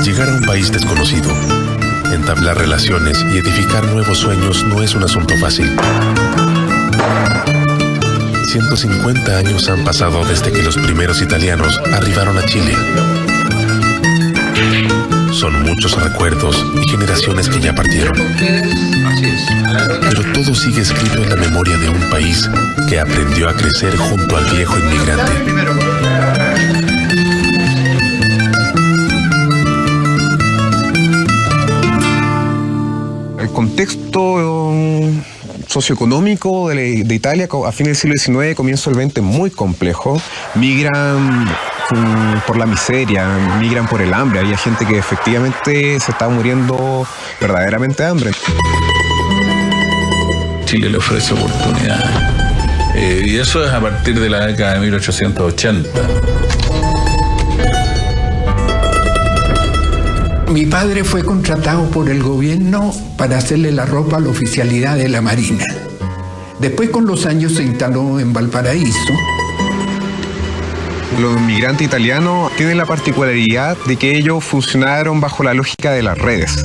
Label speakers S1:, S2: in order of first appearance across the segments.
S1: Llegar a un país desconocido, entablar relaciones y edificar nuevos sueños no es un asunto fácil. 150 años han pasado desde que los primeros italianos arribaron a Chile. Son muchos recuerdos y generaciones que ya partieron. Pero todo sigue escrito en la memoria de un país que aprendió a crecer junto al viejo inmigrante.
S2: El contexto socioeconómico de Italia a fines del siglo XIX, comienzo del XX, muy complejo. Migran por la miseria, migran por el hambre. Había gente que efectivamente se estaba muriendo verdaderamente de hambre.
S3: Chile le ofrece oportunidades. Y eso es a partir de la década de 1880.
S4: Mi padre fue contratado por el gobierno para hacerle la ropa a la oficialidad de la Marina. Después, con los años, se instaló en Valparaíso.
S2: Los inmigrantes italianos tienen la particularidad de que ellos funcionaron bajo la lógica de las redes.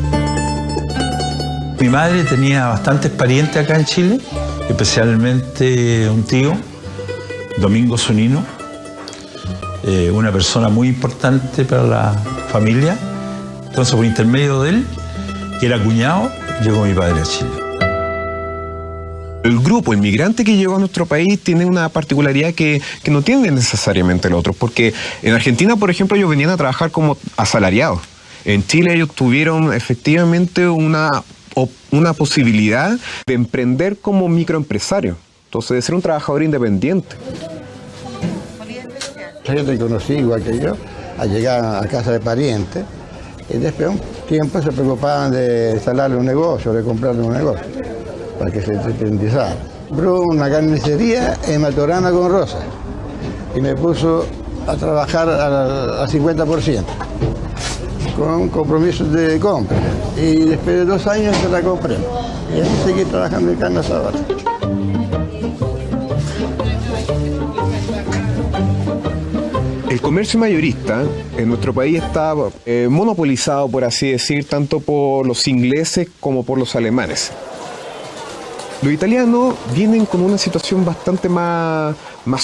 S5: Mi madre tenía bastantes parientes acá en Chile, especialmente un tío, Domingo Zunino, una persona muy importante para la familia. Entonces, por intermedio de él, que era cuñado, llegó mi padre a Chile.
S2: El grupo inmigrante que llegó a nuestro país tiene una particularidad que no tiene necesariamente el otro, porque en Argentina, por ejemplo, ellos venían a trabajar como asalariados. En Chile ellos tuvieron efectivamente una posibilidad de emprender como microempresario, entonces de ser un trabajador independiente.
S6: Yo te conocí igual que yo, al llegar a casa de parientes, y después de un tiempo se preocupaban de instalarle un negocio, de comprarle un negocio, para que se independizara. Compró una carnicería en Maturana con Rosa y me puso a trabajar al 50%, con compromisos de compra. Y después de 2 años se la compré. Y así seguí trabajando en carne asada.
S2: El comercio mayorista en nuestro país está monopolizado, por así decir, tanto por los ingleses como por los alemanes. Los italianos vienen con una situación bastante más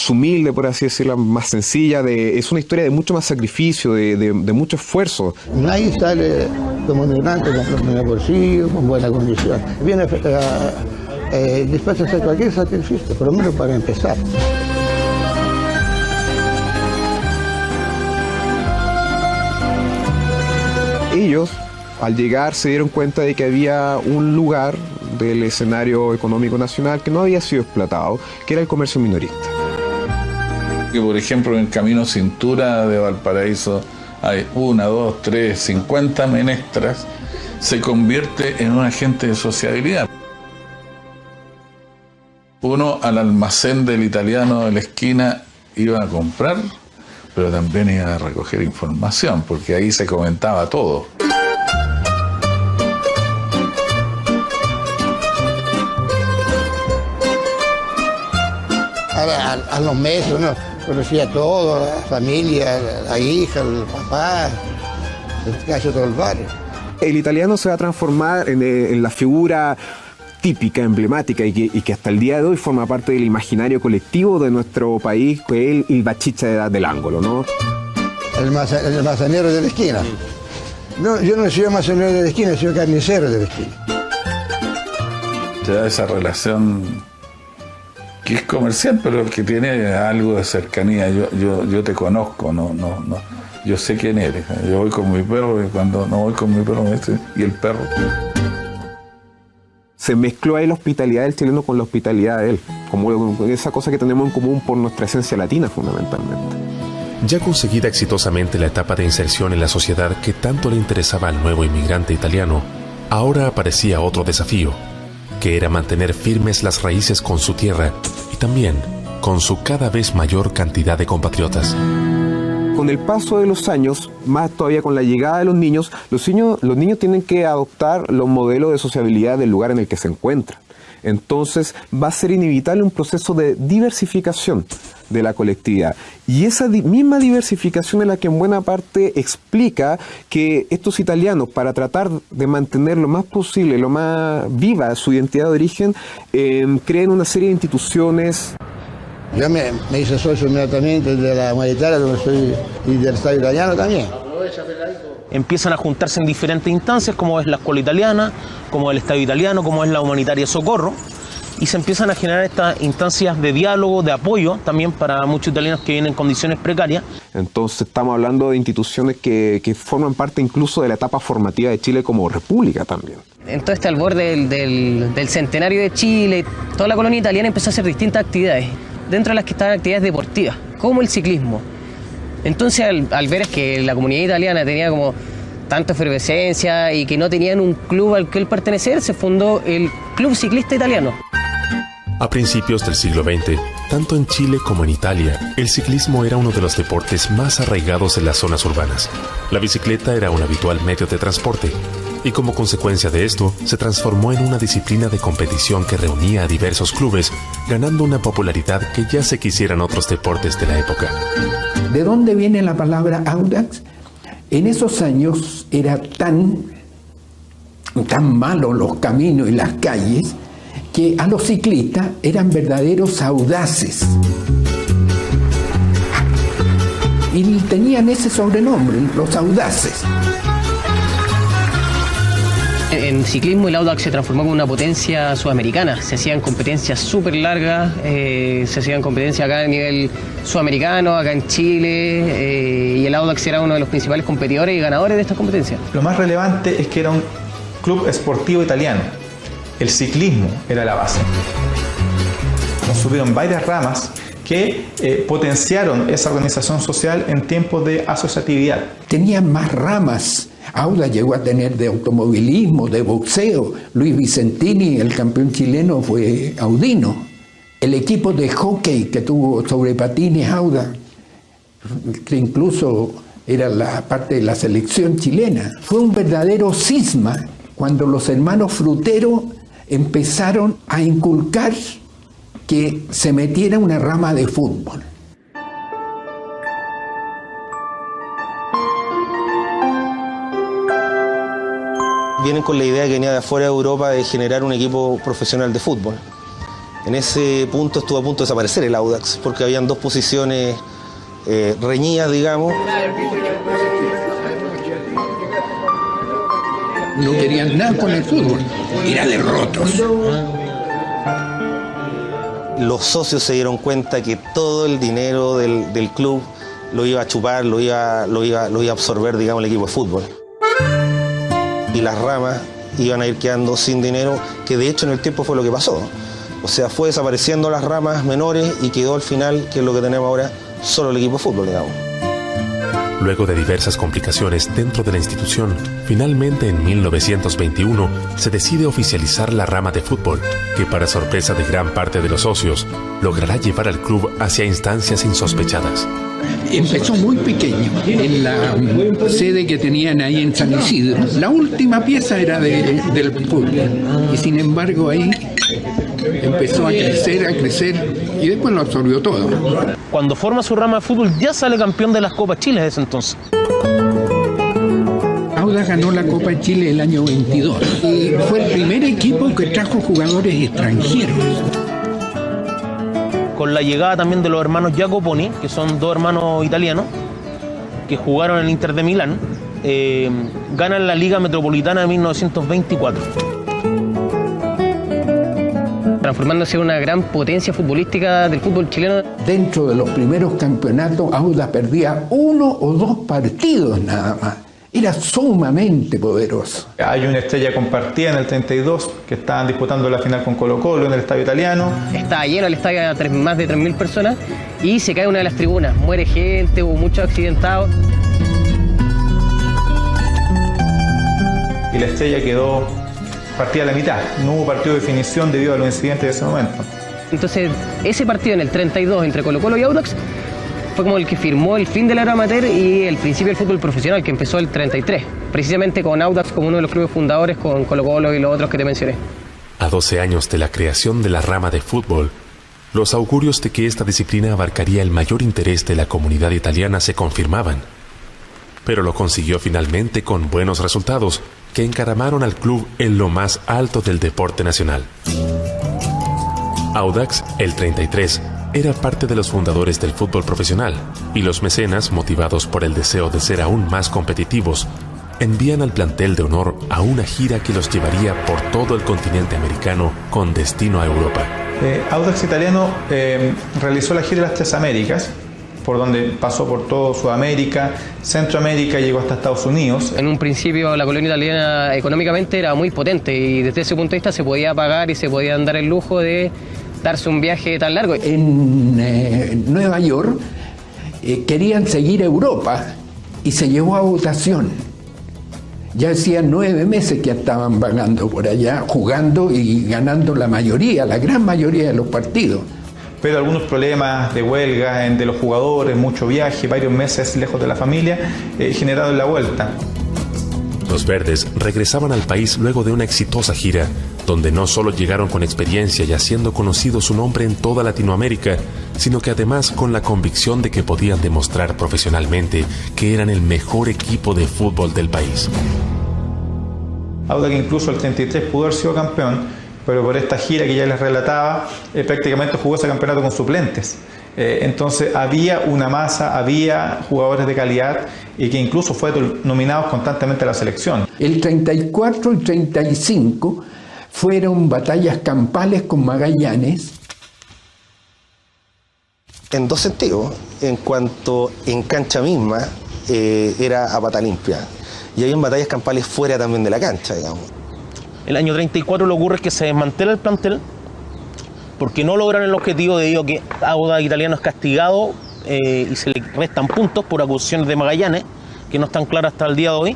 S2: humilde, por así decirlo, más sencilla. Es una historia de mucho más sacrificio, de mucho esfuerzo.
S6: Nadie sale como migrante con plata bolsillo, con buena condición. Viene dispuesto a hacer cualquier sacrificio, por lo menos para empezar.
S2: Ellos, al llegar, se dieron cuenta de que había un lugar del escenario económico nacional que no había sido explotado, que era el comercio minorista.
S3: Que por ejemplo en el Camino Cintura de Valparaíso hay 1, 2, 3, 50 menestras, se convierte en un agente de sociabilidad. Uno al almacén del italiano de la esquina iba a comprar, pero también iba a recoger información, porque ahí se comentaba todo.
S6: A los meses uno conocía a todo, la familia, la hija, el papá, casi todo el barrio.
S2: El italiano se va a transformar en la figura típica, emblemática y que hasta el día de hoy forma parte del imaginario colectivo de nuestro país, que es el bachicha del ángulo, ¿no?
S6: El mazanero de la esquina. No, yo no he sido mazanero de la esquina, he sido carnicero de la esquina.
S3: Te da esa relación que es comercial, pero que tiene algo de cercanía. Yo te conozco, no. Yo sé quién eres. Yo voy con mi perro y cuando no voy con mi perro me dice, ¿y el perro?
S2: Se mezcló ahí la hospitalidad del chileno con la hospitalidad de él, como esa cosa que tenemos en común por nuestra esencia latina, fundamentalmente.
S1: Ya conseguida exitosamente la etapa de inserción en la sociedad que tanto le interesaba al nuevo inmigrante italiano, ahora aparecía otro desafío, que era mantener firmes las raíces con su tierra y también con su cada vez mayor cantidad de compatriotas.
S2: Con el paso de los años, más todavía con la llegada de los niños tienen que adoptar los modelos de sociabilidad del lugar en el que se encuentran. Entonces va a ser inevitable un proceso de diversificación de la colectividad. Y esa misma diversificación es la que en buena parte explica que estos italianos, para tratar de mantener lo más posible, lo más viva su identidad de origen, creen una serie de instituciones.
S6: Yo me hice socio inmediatamente de la humanitaria, donde soy, y del Estado italiano también.
S7: Empiezan a juntarse en diferentes instancias, como es la Escuela Italiana, como el Estado Italiano, como es la Humanitaria Socorro, y se empiezan a generar estas instancias de diálogo, de apoyo, también para muchos italianos que vienen en condiciones precarias.
S2: Entonces estamos hablando de instituciones que forman parte incluso de la etapa formativa de Chile como república también.
S8: En todo este albor del centenario de Chile, toda la colonia italiana empezó a hacer distintas actividades, dentro de las que estaban actividades deportivas, como el ciclismo. Entonces, al ver que la comunidad italiana tenía como tanta efervescencia y que no tenían un club al que pertenecer, se fundó el Club Ciclista Italiano.
S1: A principios del siglo XX, tanto en Chile como en Italia, el ciclismo era uno de los deportes más arraigados en las zonas urbanas. La bicicleta era un habitual medio de transporte, y como consecuencia de esto, se transformó en una disciplina de competición que reunía a diversos clubes, ganando una popularidad que ya se quisieran otros deportes de la época.
S4: ¿De dónde viene la palabra audax? En esos años era tan malos los caminos y las calles que a los ciclistas eran verdaderos audaces. Y tenían ese sobrenombre, los audaces.
S8: En ciclismo el audax se transformó en una potencia sudamericana. Se hacían competencias súper largas, se hacían competencias acá a nivel sudamericano, acá en Chile, y el audax era uno de los principales competidores y ganadores de estas competencias.
S9: Lo más relevante es que era un club esportivo italiano. El ciclismo era la base. Subieron varias ramas que potenciaron esa organización social en tiempos de asociatividad.
S4: Tenían más ramas. Audax llegó a tener de automovilismo, de boxeo. Luis Vicentini, el campeón chileno, fue audino. El equipo de hockey que tuvo sobre patines Audax, que incluso era la parte de la selección chilena. Fue un verdadero cisma cuando los hermanos Frutero empezaron a inculcar que se metiera una rama de fútbol.
S7: Vienen con la idea que venía de afuera de Europa de generar un equipo profesional de fútbol. En ese punto estuvo a punto de desaparecer el Audax, porque habían dos posiciones reñidas, digamos.
S4: No querían nada con el fútbol, era de rotos.
S7: Los socios se dieron cuenta que todo el dinero del club lo iba a chupar, lo iba a absorber, digamos, el equipo de fútbol. Y las ramas iban a ir quedando sin dinero, que de hecho en el tiempo fue lo que pasó. O sea, fue desapareciendo las ramas menores y quedó al final, que es lo que tenemos ahora, solo el equipo de fútbol, digamos.
S1: Luego de diversas complicaciones dentro de la institución, finalmente en 1921 se decide oficializar la rama de fútbol, que para sorpresa de gran parte de los socios, logrará llevar al club hacia instancias insospechadas.
S4: Empezó muy pequeño, en la sede que tenían ahí en San Isidro. La última pieza era del fútbol, y sin embargo ahí empezó a crecer, y después lo absorbió todo.
S7: Cuando forma su rama de fútbol ya sale campeón de las Copas Chile desde ese entonces.
S4: Audax ganó la Copa de Chile el año 22 y fue el primer equipo que trajo jugadores extranjeros.
S7: Con la llegada también de los hermanos Jacoponi, que son dos hermanos italianos, que jugaron en el Inter de Milán, ganan la Liga Metropolitana de 1924.
S8: Transformándose en una gran potencia futbolística del fútbol chileno.
S4: Dentro de los primeros campeonatos, Audax perdía 1 o 2 partidos nada más. Era sumamente poderoso.
S9: Hay una estrella compartida en el 32 que estaban disputando la final con Colo-Colo en el estadio italiano.
S8: Estaba lleno el estadio a más de 3.000 personas y se cae una de las tribunas. Muere gente, hubo muchos accidentados.
S9: Y la estrella quedó partida a la mitad. No hubo partido de definición debido a los incidentes de ese momento.
S8: Entonces, ese partido en el 32 entre Colo-Colo y Audax fue como el que firmó el fin de la era amateur y el principio del fútbol profesional, que empezó el 33, precisamente con Audax como uno de los clubes fundadores, con Colo-Colo y los otros que te mencioné.
S1: A 12 años de la creación de la rama de fútbol, los augurios de que esta disciplina abarcaría el mayor interés de la comunidad italiana se confirmaban. Pero lo consiguió finalmente con buenos resultados que encaramaron al club en lo más alto del deporte nacional. Audax, el 33, era parte de los fundadores del fútbol profesional, y los mecenas, motivados por el deseo de ser aún más competitivos, envían al plantel de honor a una gira que los llevaría por todo el continente americano con destino a Europa.
S9: Audax Italiano realizó la gira de las Tres Américas, por donde pasó por todo Sudamérica, Centroamérica, llegó hasta Estados Unidos.
S8: En un principio la colonia italiana económicamente era muy potente y desde ese punto de vista se podía pagar y se podía dar el lujo de darse un viaje tan largo.
S4: En Nueva York querían seguir Europa y se llevó a votación. Ya hacían 9 meses que estaban vagando por allá, jugando y ganando la gran mayoría de los partidos.
S9: Pero algunos problemas de huelga de los jugadores, mucho viaje, varios meses lejos de la familia, generaron la vuelta.
S1: Los verdes regresaban al país luego de una exitosa gira, donde no solo llegaron con experiencia y haciendo conocido su nombre en toda Latinoamérica, sino que además con la convicción de que podían demostrar profesionalmente que eran el mejor equipo de fútbol del país.
S9: Audax incluso el 33 pudo haber sido campeón, pero por esta gira que ya les relataba, prácticamente jugó ese campeonato con suplentes. Entonces había una masa, había jugadores de calidad y que incluso fueron nominados constantemente a la selección.
S4: El 34 y 35 fueron batallas campales con Magallanes.
S7: En dos sentidos. En cuanto en cancha misma era a pata limpia. Y había batallas campales fuera también de la cancha, digamos.
S10: El año 34 lo que ocurre es que se desmantela el plantel porque no logran el objetivo debido a que Audax Italiano es castigado y se le restan puntos por acusaciones de Magallanes que no están claras hasta el día de hoy.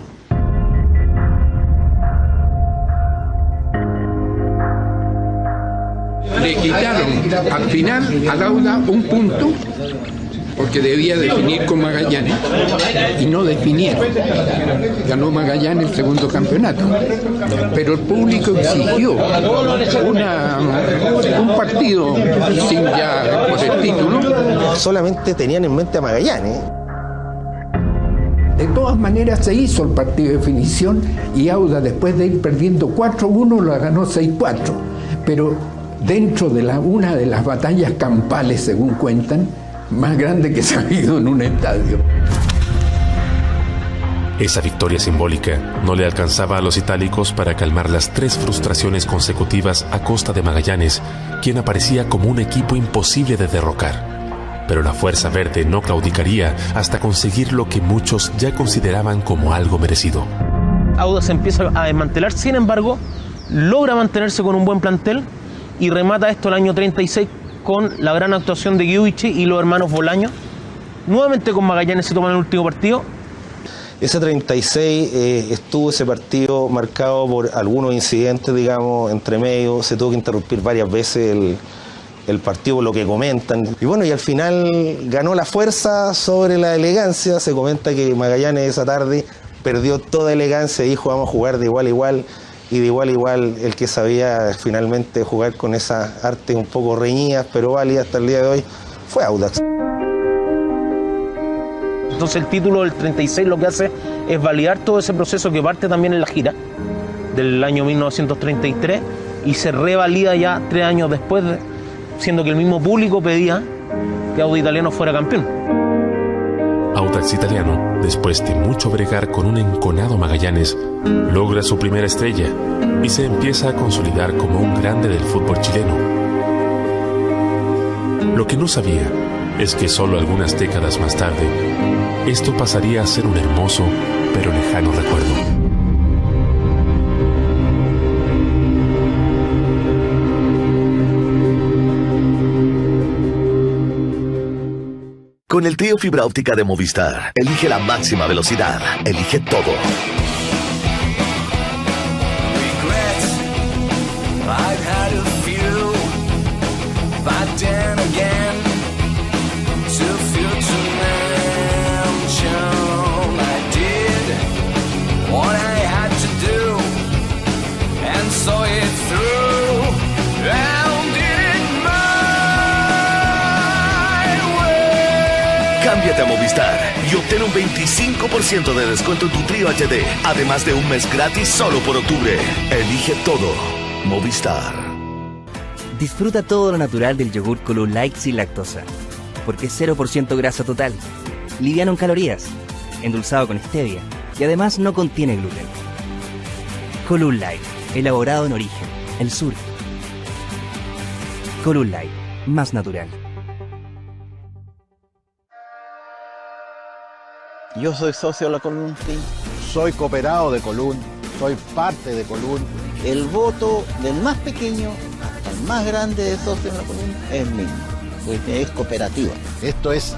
S4: Le quitaron al final al Audax un punto porque debía definir con Magallanes y no definieron. Ganó Magallanes el segundo campeonato, pero el público exigió un partido sin ya por el título.
S7: Solamente tenían en mente a Magallanes.
S4: De todas maneras se hizo el partido de definición y Audax, después de ir perdiendo 4-1, lo ganó 6-4, pero dentro de una de las batallas campales, según cuentan, más grande que se ha habido en un estadio.
S1: Esa victoria simbólica no le alcanzaba a los itálicos para calmar las 3 frustraciones consecutivas a costa de Magallanes, quien aparecía como un equipo imposible de derrocar. Pero la Fuerza Verde no claudicaría hasta conseguir lo que muchos ya consideraban como algo merecido.
S10: Audax empieza a desmantelar, sin embargo, logra mantenerse con un buen plantel y remata esto el año 36 con la gran actuación de Giudici y los hermanos Bolaño. Nuevamente con Magallanes se toman el último partido.
S7: Ese 36 estuvo ese partido marcado por algunos incidentes, digamos, entre medio. Se tuvo que interrumpir varias veces el partido, por lo que comentan. Y bueno, y al final ganó la fuerza sobre la elegancia. Se comenta que Magallanes esa tarde perdió toda elegancia y dijo vamos a jugar de igual a igual. Y de igual a igual el que sabía finalmente jugar con esa arte un poco reñidas, pero válida hasta el día de hoy, fue Audax.
S10: Entonces el título del 36 lo que hace es validar todo ese proceso que parte también en la gira del año 1933 y se revalida ya 3 años después, siendo que el mismo público pedía que Audax Italiano fuera campeón.
S1: Audax Italiano, después de mucho bregar con un enconado Magallanes, logra su primera estrella y se empieza a consolidar como un grande del fútbol chileno. Lo que no sabía es que solo algunas décadas más tarde, esto pasaría a ser un hermoso pero lejano recuerdo.
S11: Con el trío fibra óptica de Movistar, elige la máxima velocidad, elige todo.
S12: What I had to do, and saw it through.
S11: Movistar y obtén un 25% de descuento en tu Trío HD, además de un mes gratis solo por octubre. Elige todo. Movistar.
S12: Disfruta todo lo natural del yogur Column Light sin lactosa, porque es 0% grasa total, liviano en calorías, endulzado con stevia y además no contiene gluten. Column Light, elaborado en origen, el sur. Column Light, más natural.
S13: Yo soy socio de la Column. Soy cooperado de Column. Soy parte de Column. El voto del más pequeño al más grande de socio en la Column es mío, porque es cooperativa. Esto es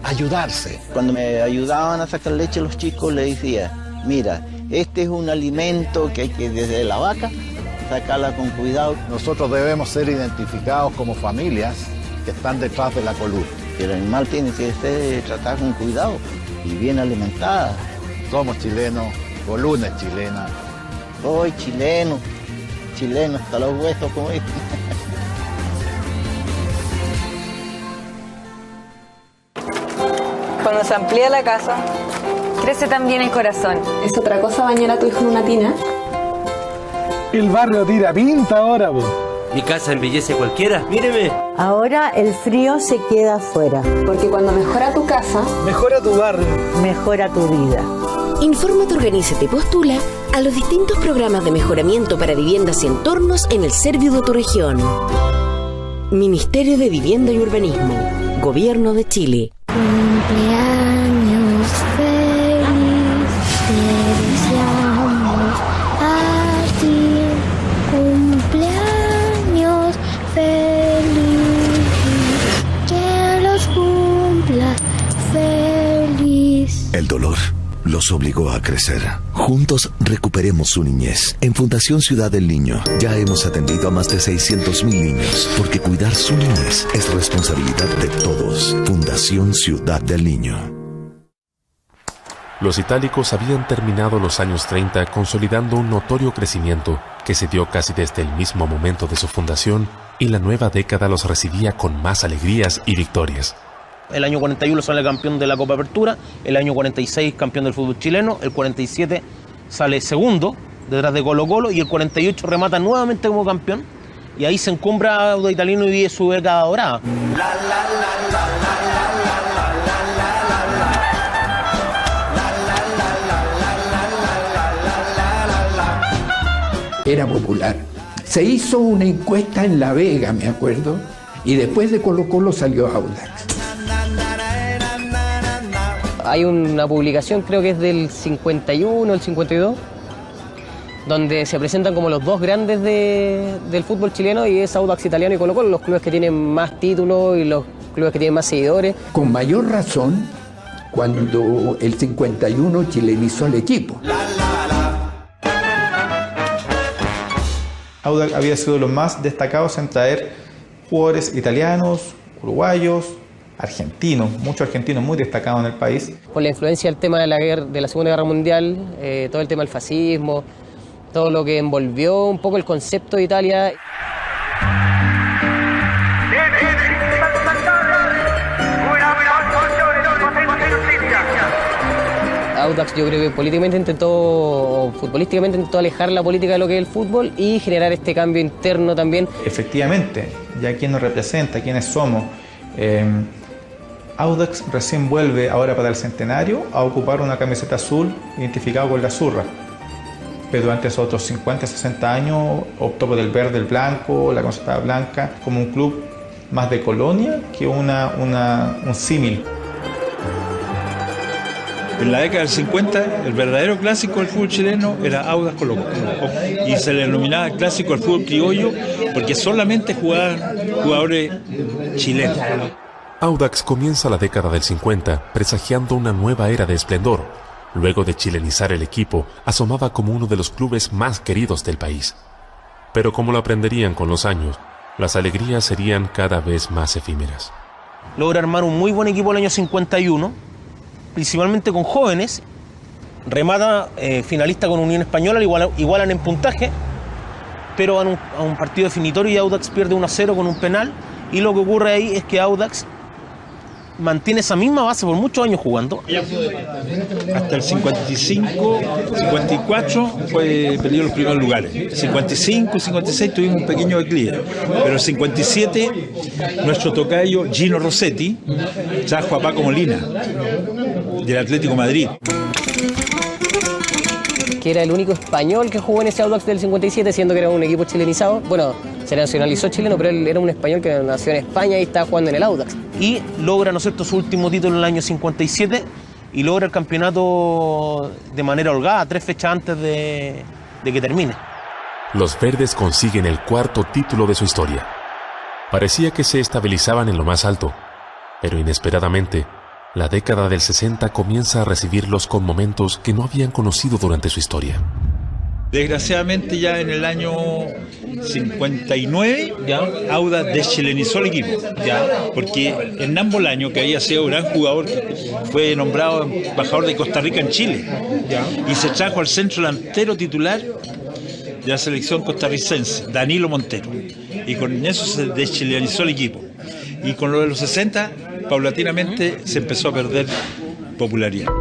S13: ayudarse. Cuando me ayudaban a sacar leche los chicos, les decía, mira, este es un alimento que hay que desde la vaca sacarla con cuidado. Nosotros debemos ser identificados como familias que están detrás de la Column. El animal tiene que ser tratado con cuidado y bien alimentada. Somos chilenos, Column es chilena. Soy chileno, chileno hasta los huesos, como dicen.
S14: Cuando se amplía la casa, crece también el corazón.
S15: ¿Es otra cosa bañar a tu hijo en una tina?
S16: El barrio tira pinta ahora, po.
S17: Mi casa embellece a cualquiera, míreme.
S18: Ahora el frío se queda afuera.
S15: Porque cuando mejora tu casa,
S16: mejora tu barrio,
S18: mejora tu vida.
S19: Infórmate, organízate y postula a los distintos programas de mejoramiento para viviendas y entornos en el Serviu de tu región. Ministerio de Vivienda y Urbanismo, Gobierno de Chile.
S20: Cumpleaños feliz, te deseamos a ti. Cumpleaños feliz, que los cumplas feliz.
S11: El dolor los obligó a crecer. Juntos recuperemos su niñez. En Fundación Ciudad del Niño ya hemos atendido a más de 600.000 niños, porque cuidar su niñez es responsabilidad de todos. Fundación Ciudad del Niño.
S1: Los itálicos habían terminado los años 30 consolidando un notorio crecimiento que se dio casi desde el mismo momento de su fundación, y la nueva década los recibía con más alegrías y victorias.
S10: El año 41 sale campeón de la Copa Apertura, el año 46 campeón del fútbol chileno, el 47 sale segundo detrás de Colo Colo y el 48 remata nuevamente como campeón, y ahí se encumbra Audax Italiano y vive su década dorada.
S4: Era popular. Se hizo una encuesta en La Vega, me acuerdo, y después de Colo Colo salió Audax.
S8: Hay una publicación, creo que es del 51, el 52, donde se presentan como los dos grandes del fútbol chileno, y es Audax Italiano y Colo Colo, los clubes que tienen más títulos y los clubes que tienen más seguidores.
S4: Con mayor razón, cuando el 51 chilenizó el equipo.
S9: Audax había sido los más destacados en traer jugadores italianos, uruguayos, argentinos, muchos argentinos muy destacados en el país.
S8: Por la influencia del tema de la Segunda Guerra Mundial, todo el tema del fascismo, todo lo que envolvió un poco el concepto de Italia. Audax, yo creo que futbolísticamente intentó alejar la política de lo que es el fútbol y generar este cambio interno también.
S9: Efectivamente, ya quién nos representa, quiénes somos. Audax recién vuelve ahora para el centenario a ocupar una camiseta azul identificada con la zurra, pero durante esos otros 50, 60 años optó por el verde, el blanco, la camiseta blanca, como un club más de colonia que un símil.
S5: En la década del 50, el verdadero clásico del fútbol chileno era Audax Colo Colo, y se le denominaba clásico al fútbol criollo porque solamente jugaban jugadores chilenos.
S1: Audax comienza la década del 50 presagiando una nueva era de esplendor. Luego de chilenizar el equipo, asomaba como uno de los clubes más queridos del país. Pero como lo aprenderían con los años, las alegrías serían cada vez más efímeras.
S10: Logra armar un muy buen equipo el año 51, principalmente con jóvenes. Remata finalista con Unión Española, igualan en puntaje, pero van a un partido definitorio y Audax pierde 1-0 con un penal. Y lo que ocurre ahí es que Audax mantiene esa misma base por muchos años jugando.
S5: Hasta el 55, 54 perdió los primeros lugares. 55, 56 tuvimos un pequeño declive. Pero el 57, nuestro tocayo Gino Rossetti trajo a Paco Molina, del Atlético Madrid.
S8: Que era el único español que jugó en ese Audax del 57, siendo que era un equipo chilenizado. Bueno, se nacionalizó chileno, pero él era un español que nació en España y estaba jugando en el Audax.
S10: Y logra, ¿no es cierto?, su último título en el año 57 y logra el campeonato de manera holgada, 3 fechas antes de que termine.
S1: Los verdes consiguen el 4º título de su historia. Parecía que se estabilizaban en lo más alto, pero inesperadamente, la década del 60 comienza a recibirlos con momentos que no habían conocido durante su historia.
S5: Desgraciadamente ya en el año 59 Audax deschilenizó el equipo, porque Hernán Bolaño, que había sido un gran jugador, fue nombrado embajador de Costa Rica en Chile, y se trajo al centro delantero titular de la selección costarricense, Danilo Montero, y con eso se deschilenizó el equipo. Y con lo de los 60, paulatinamente se empezó a perder popularidad.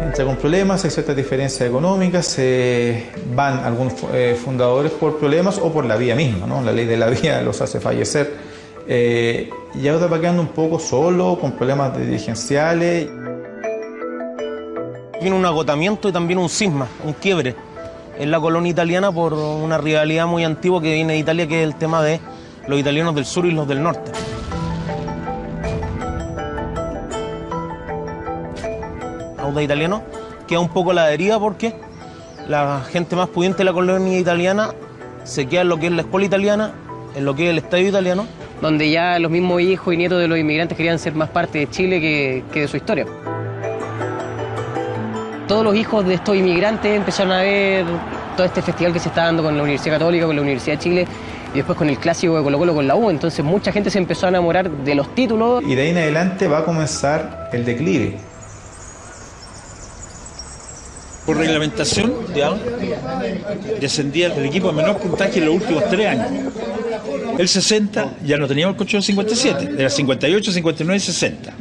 S9: Entra con problemas, hay ciertas diferencias económicas, se van algunos fundadores por problemas o por la vía misma, ¿no? La ley de la vía los hace fallecer. Y ahora va quedando un poco solo, con problemas dirigenciales.
S10: Viene un agotamiento y también un cisma, un quiebre en la colonia italiana por una rivalidad muy antigua que viene de Italia, que es el tema de los italianos del sur y los del norte. Audax Italiano queda un poco a la deriva porque la gente más pudiente de la colonia italiana se queda en lo que es la escuela italiana, en lo que es el estadio italiano,
S8: donde ya los mismos hijos y nietos de los inmigrantes querían ser más parte de Chile que de su historia. Todos los hijos de estos inmigrantes empezaron a ver todo este festival que se está dando con la Universidad Católica, con la Universidad de Chile y después con el clásico de Colo-Colo con la U. Entonces mucha gente se empezó a enamorar de los títulos.
S9: Y de ahí en adelante va a comenzar el declive.
S5: Por reglamentación, descendía el equipo de menor puntaje en los últimos 3 años. El 60 ya no teníamos el coche del 57, era 58, 59 y 60.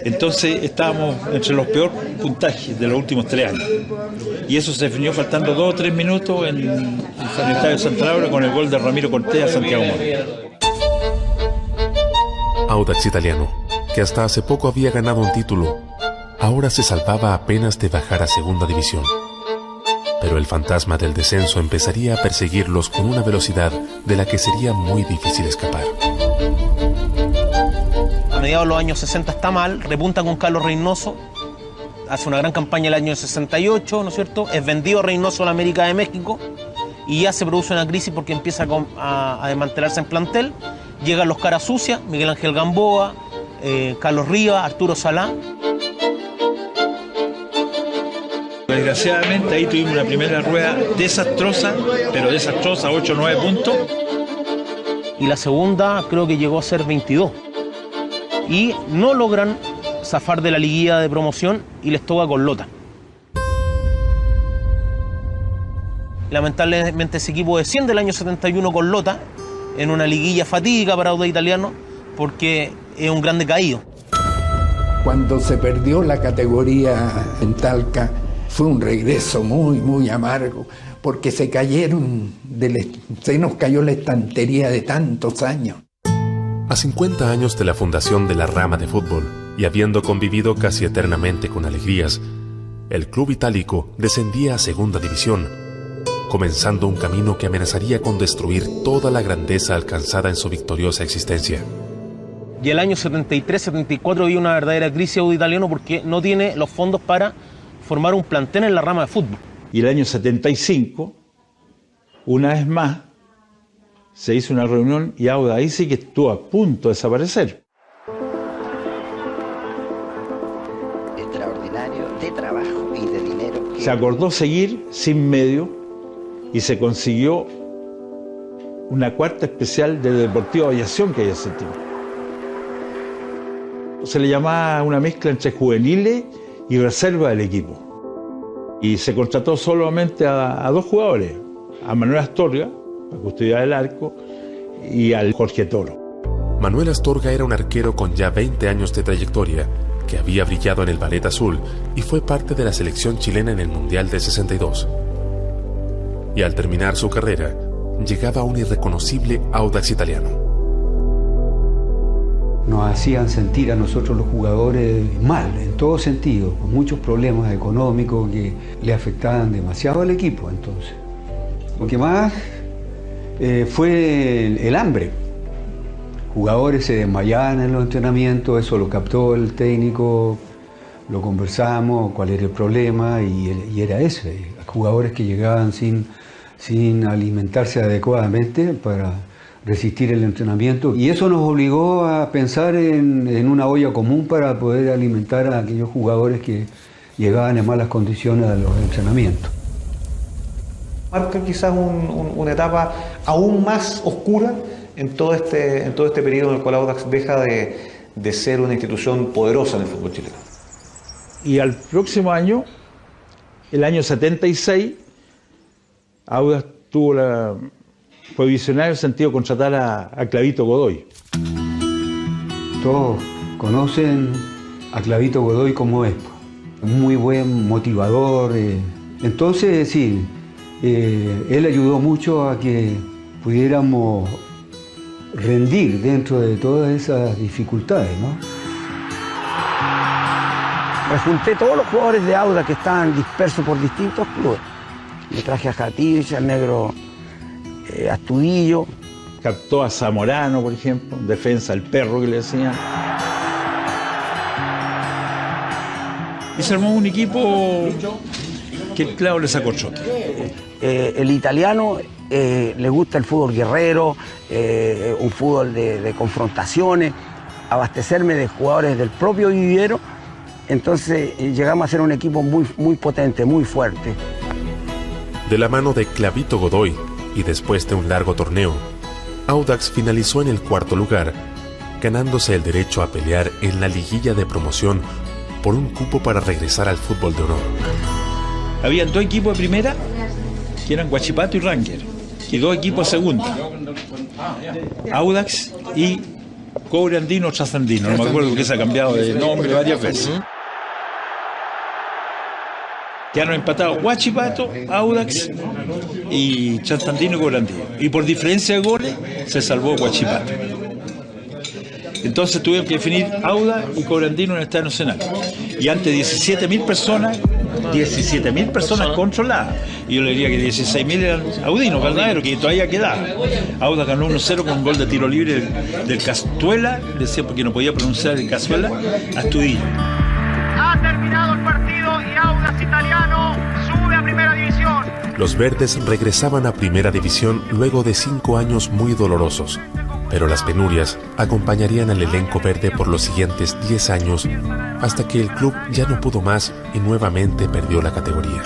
S5: Entonces estábamos entre los peores puntajes de los últimos 3 años. Y eso se definió faltando 2 o 3 minutos en el estadio Santa Laura con el gol de Ramiro Cortés a Santiago Mora.
S1: Audax Italiano, que hasta hace poco había ganado un título, ahora se salvaba apenas de bajar a segunda división. Pero el fantasma del descenso empezaría a perseguirlos con una velocidad de la que sería muy difícil escapar.
S10: A mediados de los años 60 está mal, repunta con Carlos Reynoso, hace una gran campaña el año 68, ¿no es cierto? Es vendido Reynoso a la América de México y ya se produce una crisis porque empieza a desmantelarse en plantel. Llegan los caras sucias, Miguel Ángel Gamboa, Carlos Rivas, Arturo Salá.
S5: Desgraciadamente ahí tuvimos una primera rueda desastrosa, pero desastrosa, 8 o 9 puntos.
S10: Y la segunda creo que llegó a ser 22. Y no logran zafar de la liguilla de promoción y les toca con Lota. Lamentablemente ese equipo desciende el año 71 con Lota, en una liguilla fatídica para Audax Italiano, porque es un gran decaído.
S4: Cuando se perdió la categoría en Talca, fue un regreso muy, muy amargo, porque se nos cayó la estantería de tantos años.
S1: A 50 años de la fundación de la rama de fútbol, y habiendo convivido casi eternamente con alegrías, el club itálico descendía a segunda división, comenzando un camino que amenazaría con destruir toda la grandeza alcanzada en su victoriosa existencia.
S10: Y el año 73-74 había una verdadera crisis Audax Italiano porque no tiene los fondos para formar un plantel en la rama de fútbol.
S5: Y el año 75, una vez más, se hizo una reunión y Audax ahí sí que estuvo a punto de desaparecer.
S21: Extraordinario de trabajo y de dinero.
S5: Se acordó seguir sin medio y se consiguió una cuarta especial de Deportivo Aviación que hay ese tiempo. Se le llamaba una mezcla entre juveniles y reserva del equipo. Y se contrató solamente a 2 jugadores, a Manuel Astorga, para custodiar el arco, y al Jorge Toro.
S1: Manuel Astorga era un arquero con ya 20 años de trayectoria, que había brillado en el Ballet Azul y fue parte de la selección chilena en el Mundial de 62. Y al terminar su carrera, llegaba un irreconocible Audax Italiano.
S3: Nos hacían sentir a nosotros los jugadores mal, en todo sentido, con muchos problemas económicos que le afectaban demasiado al equipo entonces. Lo que más fue el hambre. Jugadores se desmayaban en los entrenamientos, eso lo captó el técnico, lo conversamos, cuál era el problema y era ese. Jugadores que llegaban sin alimentarse adecuadamente para resistir el entrenamiento, y eso nos obligó a pensar en una olla común para poder alimentar a aquellos jugadores que llegaban en malas condiciones a los entrenamientos.
S22: Marca quizás una etapa aún más oscura en todo este periodo en el cual Audax deja de ser una institución poderosa en el fútbol chileno.
S5: Y al próximo año, el año 76, Audax fue visionario en el sentido de contratar a Clavito Godoy.
S3: Todos conocen a Clavito Godoy como es, un muy buen motivador. Entonces, sí, él ayudó mucho a que pudiéramos rendir dentro de todas esas dificultades, ¿no?
S23: Rejunté todos los jugadores de Audax que estaban dispersos por distintos clubes. Me traje a Jativich, al negro Astudillo.
S5: Captó a Zamorano, por ejemplo, defensa al perro que le decían. Y se armó un equipo que el clavo le sacó choque.
S23: El italiano le gusta el fútbol guerrero, un fútbol de confrontaciones, abastecerme de jugadores del propio vivero. Entonces llegamos a ser un equipo muy potente, muy fuerte.
S1: De la mano de Clavito Godoy y después de un largo torneo, Audax finalizó en el 4º lugar, ganándose el derecho a pelear en la liguilla de promoción por un cupo para regresar al fútbol de honor.
S5: Habían 2 equipos de primera, que eran Huachipato y Ranger, y 2 equipos de segunda, Audax y Cobre Andino o Trasandino, no me acuerdo porque se ha cambiado de nombre varias veces. Quedaron empatados Huachipato, Audax y Trasandino y Cobre Andino. Y por diferencia de goles se salvó Huachipato. Entonces tuvieron que definir Audax y Cobre Andino en el Estadio Nacional. Y ante 17.000 personas controladas. Y yo le diría que 16.000 eran audinos, verdaderos, que todavía quedaba. Audax ganó 1-0 con un gol de tiro libre del Castuela, decía porque no podía pronunciar el Cazuela, Astudillo.
S24: Ha terminado el partido y Audax Italiano sube a Primera División.
S1: Los verdes regresaban a Primera División luego de 5 años muy dolorosos, pero las penurias acompañarían al elenco verde por los siguientes 10 años hasta que el club ya no pudo más y nuevamente perdió la categoría.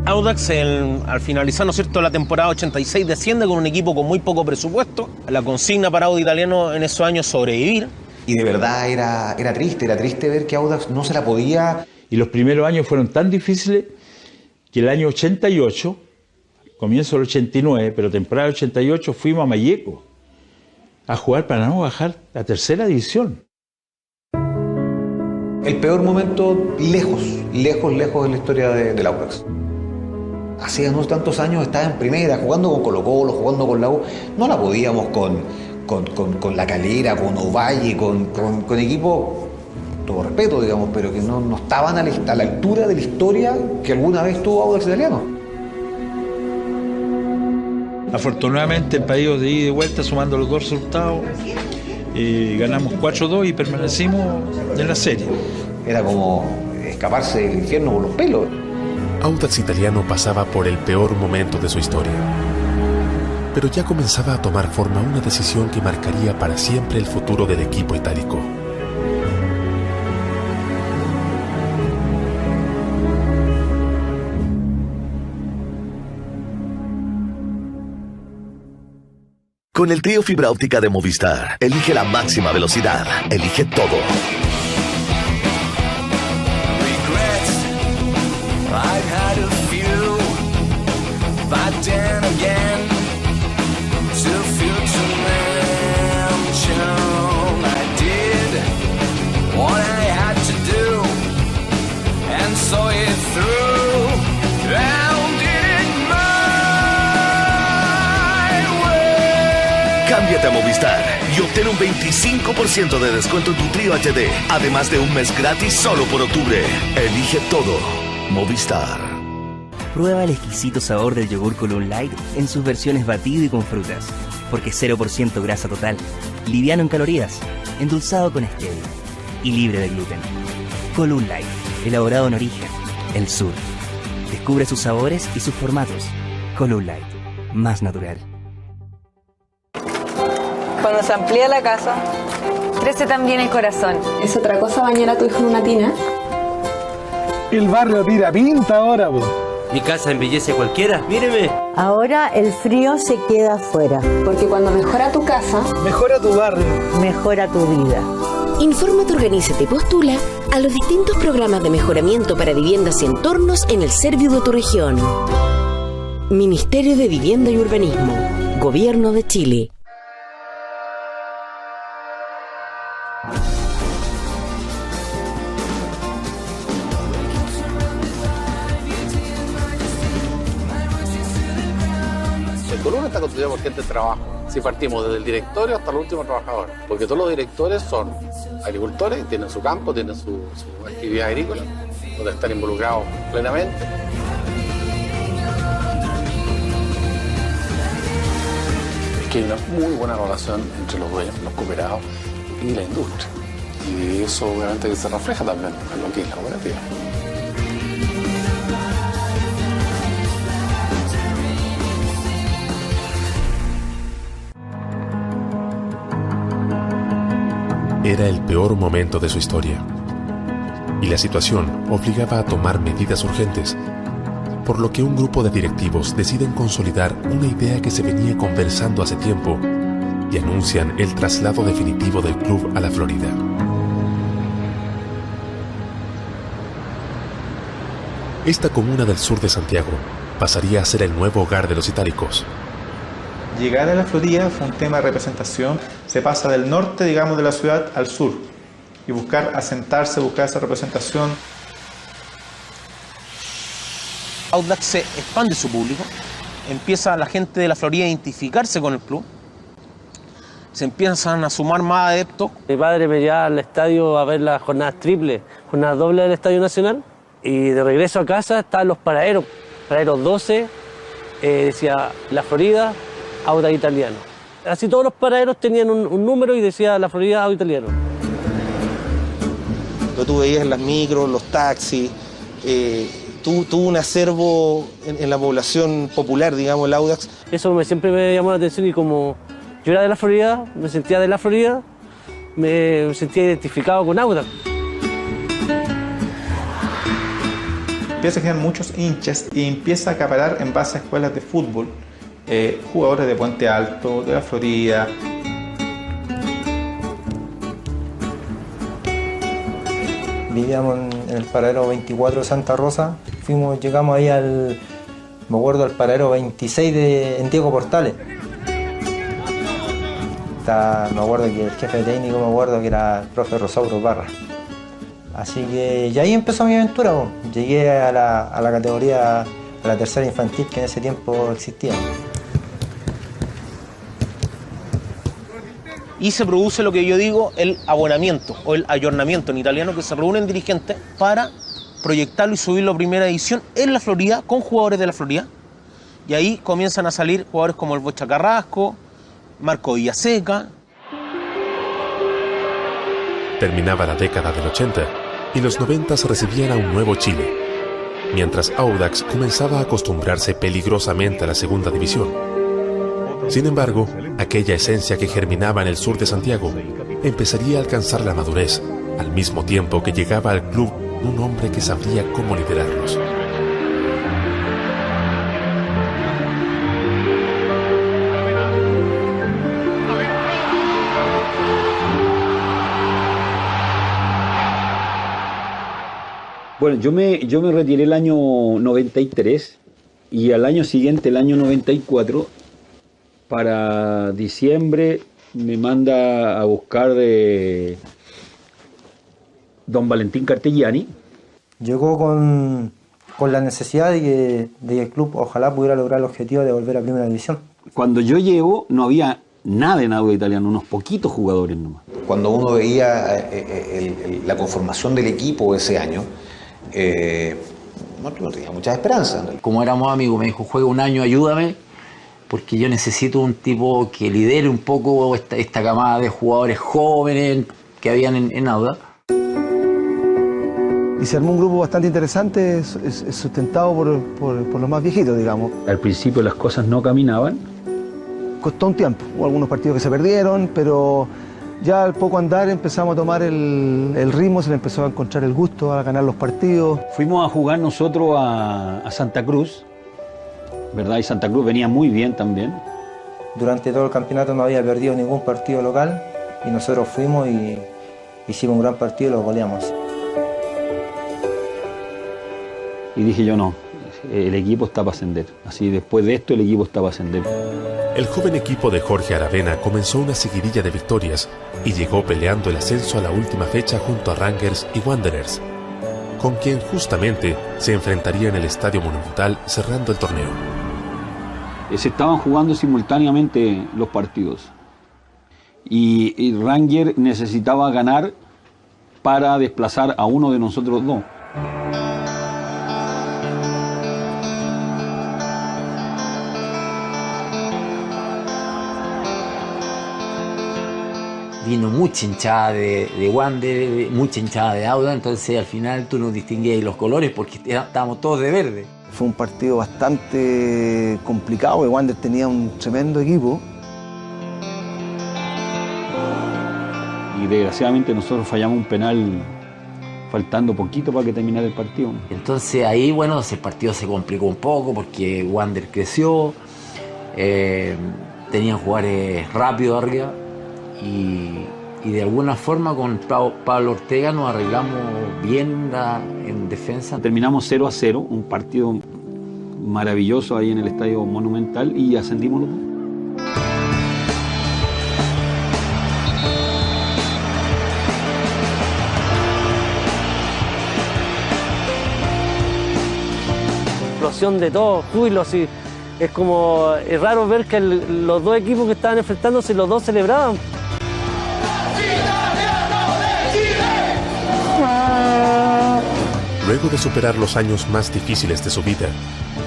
S10: Audax al finalizar, ¿no es cierto?, la temporada 86 desciende con un equipo con muy poco presupuesto. La consigna para Audax Italiano en esos años sobrevivir.
S22: Y de verdad era triste ver que Audax no se la podía.
S5: Y los primeros años fueron tan difíciles que el año 88, comienzo del 89, pero temporada 88, fuimos a Malleco a jugar para no bajar a Tercera División.
S22: El peor momento lejos de la historia del Audax. Hacía no tantos años estaba en primera, jugando con Colo-Colo, jugando con la U. No la podíamos con La Calera, con Ovalle, con equipos, todo respeto, digamos, pero que no estaban a la altura de la historia que alguna vez tuvo Audax Italiano.
S5: Afortunadamente, en partidos de ida y de vuelta, sumando los 2 resultados, ganamos 4-2 y permanecimos en la serie.
S22: Era como escaparse del infierno por los pelos.
S1: Audax Italiano pasaba por el peor momento de su historia, pero ya comenzaba a tomar forma una decisión que marcaría para siempre el futuro del equipo itálico.
S11: Con el trío fibra óptica de Movistar, elige la máxima velocidad, elige todo.
S25: But then again, to feel
S11: Cámbiate a Movistar y obtén un 25% de descuento en tu Trío HD, además de un mes gratis solo por octubre. Elige todo. Movistar.
S2: Prueba el exquisito sabor del yogur Colón Light en sus versiones batido y con frutas, porque 0% grasa total, liviano en calorías, endulzado con stevia y libre de gluten. Colón Light, elaborado en origen, el sur. Descubre sus sabores y sus formatos. Colón Light, más natural.
S14: Cuando se amplía la casa, crece también el corazón.
S15: ¿Es otra cosa bañar a tu hijo en una tina?
S16: El barrio tira pinta ahora, po.
S17: Mi casa embellece a cualquiera, míreme.
S18: Ahora el frío se queda afuera.
S15: Porque cuando mejora tu casa,
S16: mejora tu barrio,
S18: mejora tu vida.
S19: Infórmate, organízate y postula a los distintos programas de mejoramiento para viviendas y entornos en el Serviu de tu región. Ministerio de Vivienda y Urbanismo, Gobierno de Chile.
S6: Colón está construido por gente de trabajo. Si partimos desde el directorio hasta el último trabajador, porque todos los directores son agricultores, tienen su campo, tienen su actividad agrícola, donde están involucrados plenamente. Es que hay una muy buena relación entre los dueños, los cooperados y la industria. Y eso obviamente se refleja también en lo que es la cooperativa.
S1: Era el peor momento de su historia, y la situación obligaba a tomar medidas urgentes, por lo que un grupo de directivos deciden consolidar una idea que se venía conversando hace tiempo y anuncian el traslado definitivo del club a la Florida. Esta comuna del sur de Santiago pasaría a ser el nuevo hogar de los itálicos.
S9: Llegar a la Florida fue un tema de representación. Se pasa del norte, digamos, de la ciudad al sur y buscar asentarse, buscar esa representación.
S10: Audax se expande su público, empieza la gente de la Florida a identificarse con el club, se empiezan a sumar más adeptos.
S17: Mi padre me llevaba al estadio a ver las jornadas triples, jornadas dobles del Estadio Nacional, y de regreso a casa estaban los paraderos 12, decía La Florida, Audax Italiano. Así todos los paraderos tenían un número y decía La Florida, Audax Italiano.
S10: Tú veías en las micros, los taxis, tuvo un acervo en la población popular, digamos, el Audax.
S17: Eso siempre me llamó la atención, y como yo era de la Florida, me sentía de la Florida, me sentía identificado con Audax.
S9: Empieza a generar muchos hinchas y empieza a acaparar en base a escuelas de fútbol jugadores de Puente Alto, de la Florida.
S7: Vivíamos en el paradero 24 de Santa Rosa, llegamos ahí al paradero 26 en Diego Portales. Me acuerdo que el jefe técnico, que era el profe Rosauro Barra. Así que y ahí empezó mi aventura. Llegué a la categoría, a la tercera infantil, que en ese tiempo existía.
S10: Y se produce lo que yo digo, el abonamiento o el ayornamiento en italiano, que se reúnen dirigentes para proyectarlo y subirlo a primera división en la Florida, con jugadores de la Florida. Y ahí comienzan a salir jugadores como el Bocha Carrasco, Marco Villaseca.
S1: Terminaba la década del 80 y los 90 recibían a un nuevo Chile, mientras Audax comenzaba a acostumbrarse peligrosamente a la segunda división. Sin embargo, aquella esencia que germinaba en el sur de Santiago empezaría a alcanzar la madurez, al mismo tiempo que llegaba al club un hombre que sabría cómo liderarlos.
S12: Bueno, yo me retiré el año 93 y al año siguiente, el año 94, para diciembre me manda a buscar de don Valentín Cartegiani.
S7: Llegó con la necesidad de que el club ojalá pudiera lograr el objetivo de volver a Primera División.
S12: Cuando yo llego no había nada en Audax Italiano, unos poquitos jugadores nomás.
S22: Cuando uno veía la conformación del equipo ese año, no tenía mucha esperanza.
S4: Como éramos amigos, me dijo, juega un año, ayúdame, porque yo necesito un tipo que lidere un poco esta camada de jugadores jóvenes que habían en Audax.
S8: Y se armó un grupo bastante interesante, sustentado por los más viejitos, digamos.
S12: Al principio las cosas no caminaban.
S8: Costó un tiempo, hubo algunos partidos que se perdieron, pero ya al poco andar empezamos a tomar el ritmo, se le empezó a encontrar el gusto a ganar los partidos.
S12: Fuimos a jugar nosotros a Santa Cruz, ¿verdad? Y Santa Cruz venía muy bien también.
S7: Durante todo el campeonato no había perdido ningún partido local y nosotros fuimos y hicimos un gran partido y lo goleamos.
S12: Y dije yo no, el equipo está para ascender. Así después de esto el equipo está para ascender.
S1: El joven equipo de Jorge Aravena comenzó una seguidilla de victorias y llegó peleando el ascenso a la última fecha junto a Rangers y Wanderers, con quien justamente se enfrentaría en el Estadio Monumental cerrando el torneo.
S12: Se estaban jugando simultáneamente los partidos y Rangers necesitaba ganar para desplazar a uno de nosotros dos.
S4: Vino mucha hinchada de Wander, mucha hinchada de Audax, entonces al final tú no distinguías los colores porque estábamos todos de verde.
S8: Fue un partido bastante complicado, porque Wander tenía un tremendo equipo.
S12: Y desgraciadamente nosotros fallamos un penal faltando poquito para que terminara el partido.
S4: Entonces ahí, bueno, el partido se complicó un poco porque Wander creció, tenían jugadores rápidos arriba. Y de alguna forma con Pablo Ortega nos arreglamos bien en defensa.
S12: Terminamos 0-0, un partido maravilloso ahí en el Estadio Monumental y ascendimos los dos.
S17: Explosión de todo, júbilo, así. Es como, es raro ver que los dos equipos que estaban enfrentándose, los dos celebraban.
S1: Luego de superar los años más difíciles de su vida,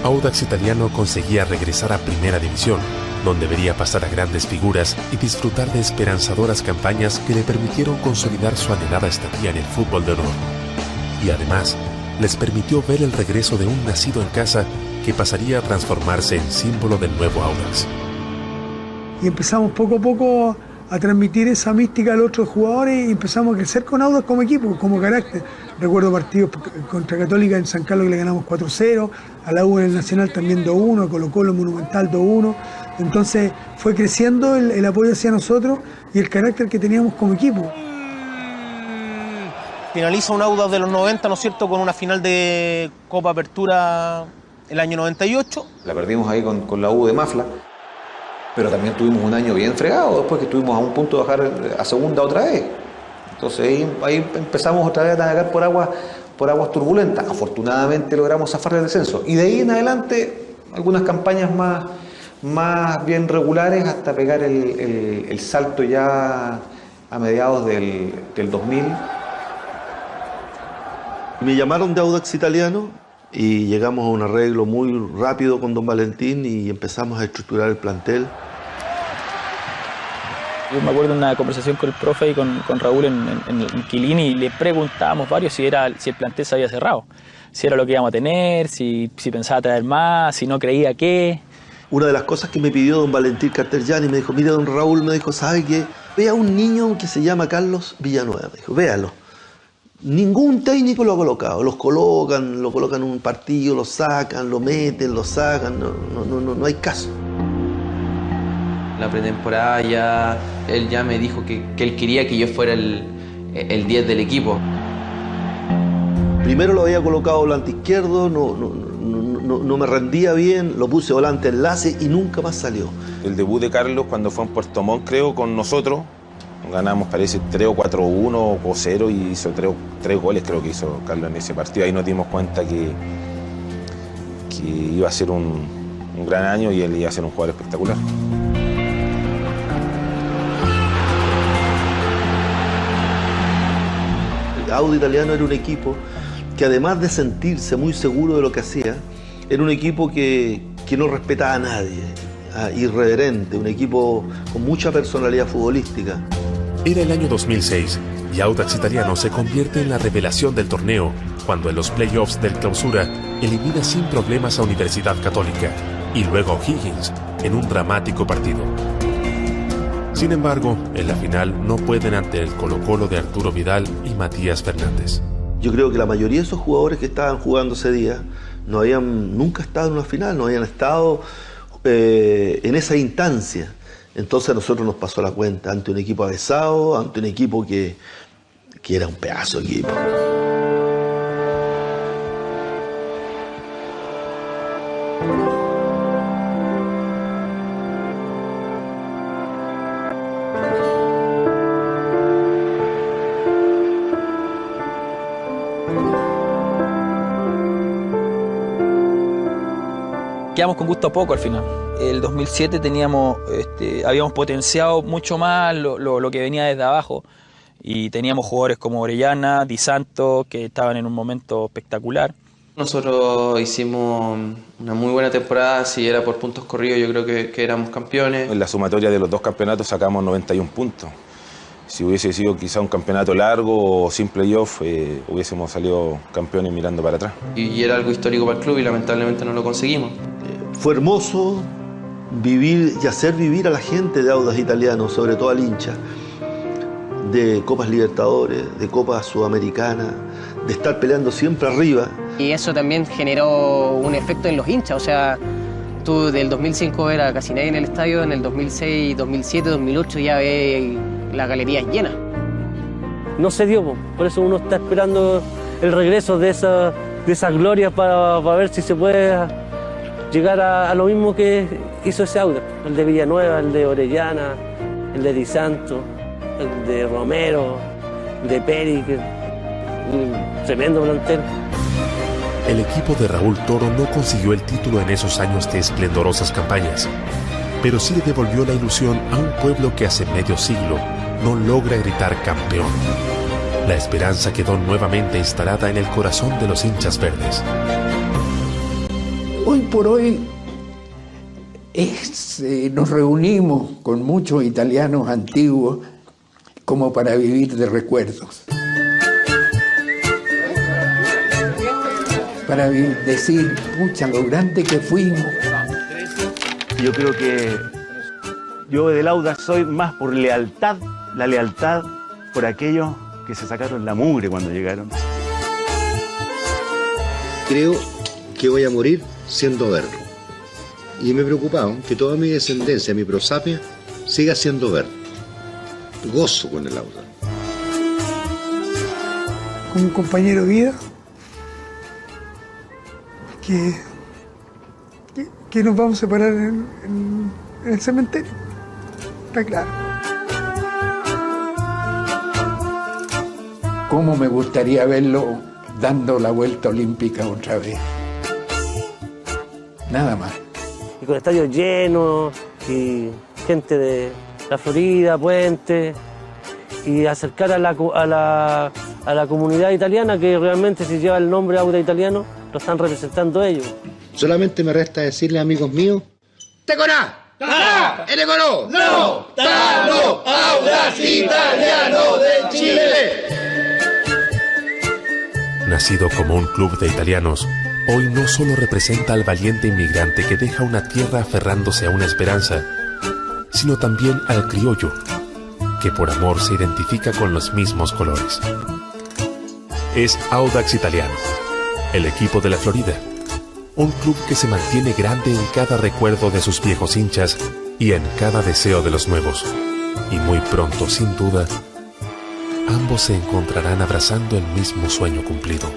S1: Audax Italiano conseguía regresar a Primera División, donde vería pasar a grandes figuras y disfrutar de esperanzadoras campañas que le permitieron consolidar su anhelada estadía en el fútbol de honor. Y además, les permitió ver el regreso de un nacido en casa que pasaría a transformarse en símbolo del nuevo Audax.
S16: Y empezamos poco a poco a transmitir esa mística a los otros jugadores y empezamos a crecer con Audax como equipo, como carácter. Recuerdo partidos contra Católica en San Carlos que le ganamos 4-0, a la U en el Nacional también 2-1, a Colo-Colo Monumental 2-1. Entonces fue creciendo el apoyo hacia nosotros y el carácter que teníamos como equipo.
S10: Finaliza un Audax de los 90, ¿no es cierto?, con una final de Copa Apertura el año 98.
S22: La perdimos ahí con la U de Mafla, pero también tuvimos un año bien fregado después que estuvimos a un punto de bajar a segunda otra vez. Entonces ahí empezamos otra vez a navegar por aguas turbulentas. Afortunadamente logramos zafar el descenso. Y de ahí en adelante algunas campañas más bien regulares hasta pegar el salto ya a mediados del 2000.
S13: Me llamaron de Audax Italiano y llegamos a un arreglo muy rápido con don Valentín y empezamos a estructurar el plantel.
S20: Yo me acuerdo de una conversación con el profe y con Raúl en Quilín y le preguntábamos varios si el plantel se había cerrado, si era lo que íbamos a tener, si pensaba traer más, si no creía que...
S13: Una de las cosas que me pidió don Valentín Cartergiani, me dijo, mira don Raúl, me dijo, ¿sabe qué? Vea un niño que se llama Carlos Villanueva, me dijo, véalo. Ningún técnico lo ha colocado, lo colocan en un partido, lo sacan, lo meten, lo sacan, no hay caso.
S25: La pretemporada él ya me dijo que él quería que yo fuera el 10 del equipo.
S13: Primero lo había colocado volante izquierdo, no me rendía bien, lo puse volante enlace y nunca más salió.
S26: El debut de Carlos cuando fue en Puerto Montt, creo, con nosotros, ganamos parece 3 o 4-1 o 0 y hizo 3 goles creo que hizo Carlos en ese partido. Ahí nos dimos cuenta que iba a ser un gran año y él iba a ser un jugador espectacular.
S13: Audax Italiano era un equipo que, además de sentirse muy seguro de lo que hacía, era un equipo que no respetaba a nadie, irreverente, un equipo con mucha personalidad futbolística.
S1: Era el año 2006 y Audax Italiano se convierte en la revelación del torneo cuando en los playoffs del Clausura elimina sin problemas a Universidad Católica y luego a O'Higgins en un dramático partido. Sin embargo, en la final no pueden ante el Colo-Colo de Arturo Vidal y Matías Fernández.
S13: Yo creo que la mayoría de esos jugadores que estaban jugando ese día no habían nunca estado en una final, no habían estado en esa instancia. Entonces a nosotros nos pasó la cuenta ante un equipo avesado, ante un equipo que era un pedazo de equipo.
S20: Quedamos con gusto a poco al final. El 2007 habíamos potenciado mucho más lo que venía desde abajo y teníamos jugadores como Orellana, Di Santo, que estaban en un momento espectacular.
S25: Nosotros hicimos una muy buena temporada, si era por puntos corridos yo creo que éramos campeones.
S26: En la sumatoria de los dos campeonatos sacamos 91 puntos. Si hubiese sido quizá un campeonato largo o sin playoff, hubiésemos salido campeones mirando para atrás.
S25: Y era algo histórico para el club y lamentablemente no lo conseguimos.
S13: Fue hermoso vivir y hacer vivir a la gente de Audax Italiano, sobre todo al hincha, de Copas Libertadores, de Copas Sudamericanas, de estar peleando siempre arriba.
S3: Y eso también generó un efecto en los hinchas, o sea, tú del 2005 era casi nadie en el estadio, en el 2006, 2007, 2008 ya ves las galerías llenas.
S17: No se dio, por eso uno está esperando el regreso de esas glorias para ver si se puede llegar a lo mismo que hizo ese Audax, el de Villanueva, el de Orellana, el de Di Santo, el de Romero, el de Peri, un tremendo plantel.
S1: El equipo de Raúl Toro no consiguió el título en esos años de esplendorosas campañas, pero sí le devolvió la ilusión a un pueblo que hace medio siglo no logra gritar campeón. La esperanza quedó nuevamente instalada en el corazón de los hinchas verdes.
S5: Hoy por hoy nos reunimos con muchos italianos antiguos como para vivir de recuerdos. Para decir, pucha, lo grande que fuimos.
S11: Yo creo que yo del Audax soy más por lealtad, la lealtad por aquellos que se sacaron la mugre cuando llegaron.
S21: Creo que voy a morir siendo verde. Y me preocupaba que toda mi descendencia, mi prosapia, siga siendo verde. Gozo con el Audax.
S16: Como un compañero de vida que nos vamos a separar en el cementerio. Está claro.
S5: ¿Cómo me gustaría verlo dando la vuelta olímpica otra vez? Nada más.
S17: Y con estadios llenos, y gente de la Florida, Puente, y acercar a la comunidad italiana, que realmente si lleva el nombre Audax Italiano, lo están representando ellos.
S21: Solamente me resta decirle, amigos míos, ¡Teconá! ¡Ta! ¡Enecoló! ¡No! ¡Tano! ¡Audax Italiano de Chile!
S1: Nacido como un club de italianos, hoy no solo representa al valiente inmigrante que deja una tierra aferrándose a una esperanza, sino también al criollo, que por amor se identifica con los mismos colores. Es Audax Italiano, el equipo de la Florida, un club que se mantiene grande en cada recuerdo de sus viejos hinchas y en cada deseo de los nuevos. Y muy pronto, sin duda, ambos se encontrarán abrazando el mismo sueño cumplido.